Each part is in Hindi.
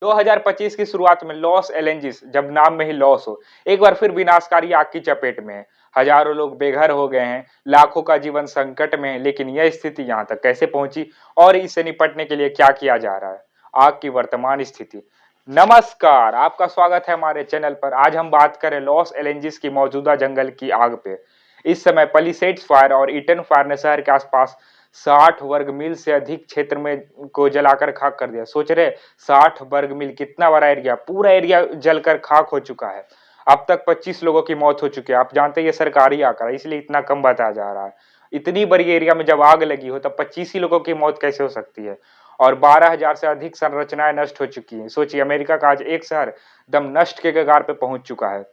2025 की शुरुआत में लॉस एलेंजिस, जब नाम में ही लॉस हो, एक बार फिर विनाशकारी आग की चपेट में है। हजारों लोग बेघर हो गए हैं, लाखों का जीवन संकट में है। लेकिन यह स्थिति यहाँ तक कैसे पहुंची और इससे निपटने के लिए क्या किया जा रहा है? आग की वर्तमान स्थिति। नमस्कार, आपका स्वागत है हमारे चैनल पर। आज हम बात करें लॉस एलेंजिस की मौजूदा जंगल की आग पे। इस समय पलिसेड्स फायर और ईटन फायर ने शहर के आसपास 60 वर्ग मील से अधिक क्षेत्र में को जलाकर खाक कर दिया। सोच रहे 60 वर्ग मील कितना बड़ा एरिया, पूरा एरिया जलकर खाक हो चुका है। अब तक 25 लोगों की मौत हो चुकी है। आप जानते हैं ये सरकारी आंकड़ा है, इसलिए इतना कम बताया जा रहा है। इतनी बड़ी एरिया में जब आग लगी हो तब 25 ही लोगों की मौत कैसे हो सकती है? और 12,000 से अधिक संरचनाएं नष्ट हो चुकी हैं। सोचिए, अमेरिका का आज एक शहर दम नष्ट के कगार पे पहुंच चुका है।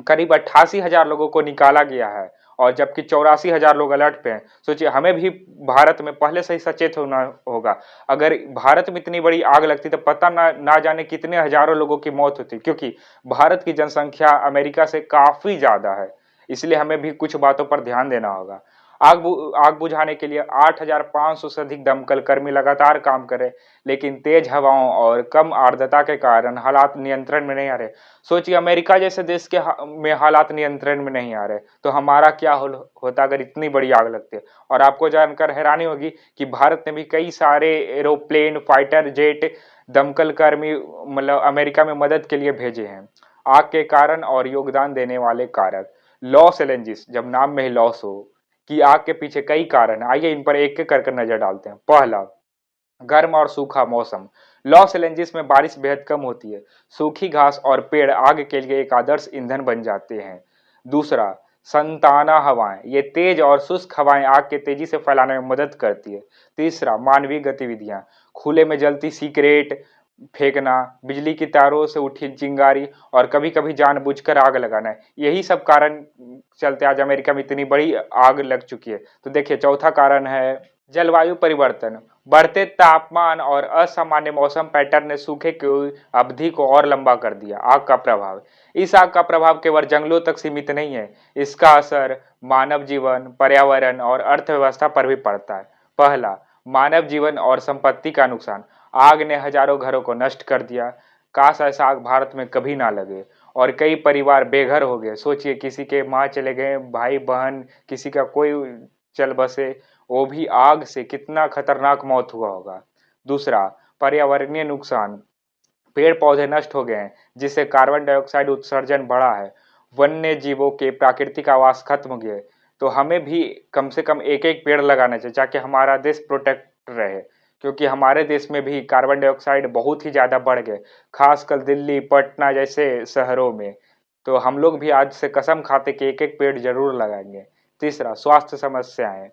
करीब 88,000 लोगों को निकाला गया है और जबकि 84,000 लोग अलर्ट पे हैं। सोचिए, हमें भी भारत में पहले से ही सचेत होना होगा। अगर भारत में इतनी बड़ी आग लगती तो पता ना जाने कितने हजारों लोगों की मौत होती, क्योंकि भारत की जनसंख्या अमेरिका से काफी ज्यादा है। इसलिए हमें भी कुछ बातों पर ध्यान देना होगा। आग बुझाने के लिए 8,500 से अधिक दमकल कर्मी लगातार काम कर रहे, लेकिन तेज हवाओं और कम आर्द्रता के कारण हालात नियंत्रण में नहीं आ रहे। सोचिए, अमेरिका जैसे देश के में हालात नियंत्रण में नहीं आ रहे, तो हमारा क्या होता अगर इतनी बड़ी आग लगती है। और आपको जानकर हैरानी होगी कि भारत ने भी कई सारे एरोप्लेन, फाइटर जेट, दमकल कर्मी मतलब अमेरिका में मदद के लिए भेजे हैं। आग के कारण और योगदान देने वाले कारक। लॉस एलेंजिस, जब नाम में ही लॉस हो, कि आग के पीछे कई कारण हैं। आइए इन पर एक एक करके नजर डालते हैं। पहला, गर्म और सूखा मौसम। लॉस एंजेलिस में बारिश बेहद कम होती है। सूखी घास और पेड़ आग के लिए एक आदर्श ईंधन बन जाते हैं। दूसरा, संताना हवाएं। ये तेज और शुष्क हवाएं आग के तेजी से फैलाने में मदद करती है। तीसरा, मानवीय गतिविधियां। खुले में जलती सिगरेट फेंकना, बिजली की तारों से उठी चिंगारी और कभी कभी जानबूझकर आग लगाना, यही सब कारण चलते आज अमेरिका में इतनी बड़ी आग लग चुकी है। तो देखिए, चौथा कारण है जलवायु परिवर्तन। बढ़ते तापमान और असामान्य मौसम पैटर्न ने सूखे की अवधि को और लंबा कर दिया। आग का प्रभाव। इस आग का प्रभाव केवल जंगलों तक सीमित नहीं है, इसका असर मानव जीवन, पर्यावरण और अर्थव्यवस्था पर भी पड़ता है। पहला, मानव जीवन और संपत्ति का नुकसान। आग ने हजारों घरों को नष्ट कर दिया। काश ऐसा आग भारत में कभी ना लगे। और कई परिवार बेघर हो गए। सोचिए, किसी के माँ चले गए, भाई बहन, किसी का कोई चल बसे, वो भी आग से, कितना खतरनाक मौत हुआ होगा। दूसरा, पर्यावरणीय नुकसान। पेड़ पौधे नष्ट हो गए हैं, जिससे कार्बन डाइऑक्साइड उत्सर्जन बढ़ा है। वन्य जीवों के प्राकृतिक आवास खत्म हो गए। तो हमें भी कम से कम एक एक पेड़ लगाना चाहिए ताकि हमारा देश प्रोटेक्ट रहे, क्योंकि हमारे देश में भी कार्बन डाइऑक्साइड बहुत ही ज्यादा बढ़ गए, खासकर दिल्ली, पटना जैसे शहरों में। तो हम लोग भी आज से कसम खाते कि एक एक पेड़ जरूर लगाएंगे। तीसरा, स्वास्थ्य समस्याएं।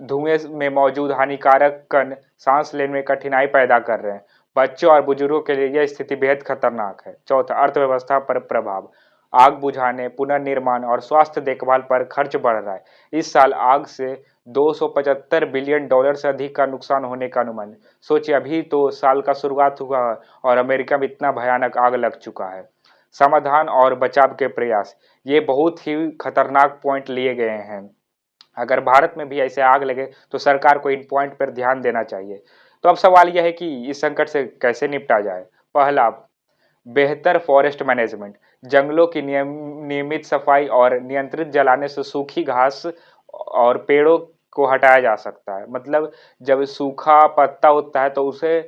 धुएं में मौजूद हानिकारक कण सांस लेने में कठिनाई पैदा कर रहे हैं। बच्चों और बुजुर्गों के लिए यह स्थिति बेहद खतरनाक है। चौथा, अर्थव्यवस्था पर प्रभाव। आग बुझाने, पुनर्निर्माण और स्वास्थ्य देखभाल पर खर्च बढ़ रहा है। इस साल आग से 275 बिलियन डॉलर से अधिक का नुकसान होने का अनुमान है। सोचिए, अभी तो साल का शुरुआत हुआ और अमेरिका में इतना भयानक आग लग चुका है। समाधान और बचाव के प्रयास, ये बहुत ही खतरनाक पॉइंट लिए गए हैं। अगर भारत में भी ऐसे आग लगे तो सरकार को इन पॉइंट पर ध्यान देना चाहिए। तो अब सवाल यह है कि इस संकट से कैसे निपटा जाए। पहला, बेहतर फॉरेस्ट मैनेजमेंट। जंगलों की नियमित सफाई और नियंत्रित जलाने से सूखी घास और पेड़ों को हटाया जा सकता है। मतलब जब सूखा पत्ता होता है तो उसे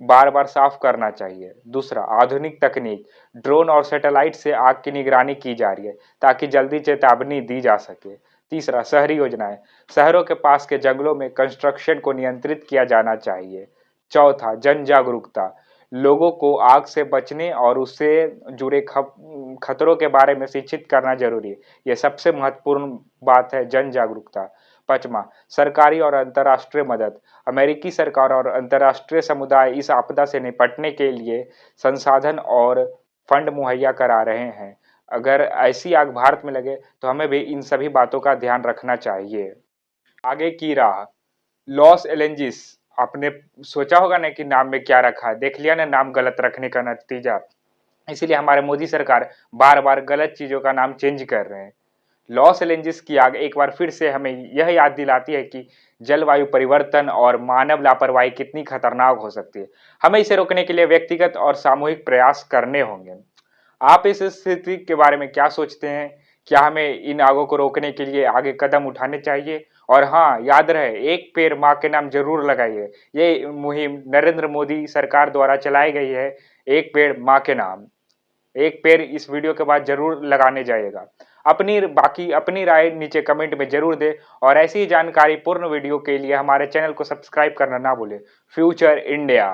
बार बार साफ करना चाहिए। दूसरा, आधुनिक तकनीक। ड्रोन और सैटेलाइट से आग की निगरानी की जा रही है ताकि जल्दी चेतावनी दी जा सके। तीसरा, शहरी योजनाएं। शहरों के पास के जंगलों में कंस्ट्रक्शन को नियंत्रित किया जाना चाहिए। चौथा, जन जागरूकता। लोगों को आग से बचने और उससे जुड़े खतरों के बारे में शिक्षित करना जरूरी है। यह सबसे महत्वपूर्ण बात है, जन जागरूकता। पांचवा, सरकारी और अंतर्राष्ट्रीय मदद। अमेरिकी सरकार और अंतर्राष्ट्रीय समुदाय इस आपदा से निपटने के लिए संसाधन और फंड मुहैया करा रहे हैं। अगर ऐसी आग भारत में लगे तो हमें भी इन सभी बातों का ध्यान रखना चाहिए। आगे की राह। लॉस एलेंजिस, आपने सोचा होगा ना कि नाम में क्या रखा है, देख लिया ना नाम गलत रखने का नतीजा। इसीलिए हमारे मोदी सरकार बार बार गलत चीजों का नाम चेंज कर रहे हैं। लॉस एंजल्स की आग एक बार फिर से हमें यह याद दिलाती है कि जलवायु परिवर्तन और मानव लापरवाही कितनी खतरनाक हो सकती है। हमें इसे रोकने के लिए व्यक्तिगत और सामूहिक प्रयास करने होंगे। आप इस स्थिति के बारे में क्या सोचते हैं? क्या हमें इन आगों को रोकने के लिए आगे कदम उठाने चाहिए? और हाँ, याद रहे, एक पेड़ माँ के नाम जरूर लगाइए। ये मुहिम नरेंद्र मोदी सरकार द्वारा चलाई गई है। एक पेड़ माँ के नाम। एक पेड़ इस वीडियो के बाद जरूर लगाने जाइएगा। अपनी राय नीचे कमेंट में जरूर दें और ऐसी ही जानकारी पूर्ण वीडियो के लिए हमारे चैनल को सब्सक्राइब करना ना भूलें। Future India.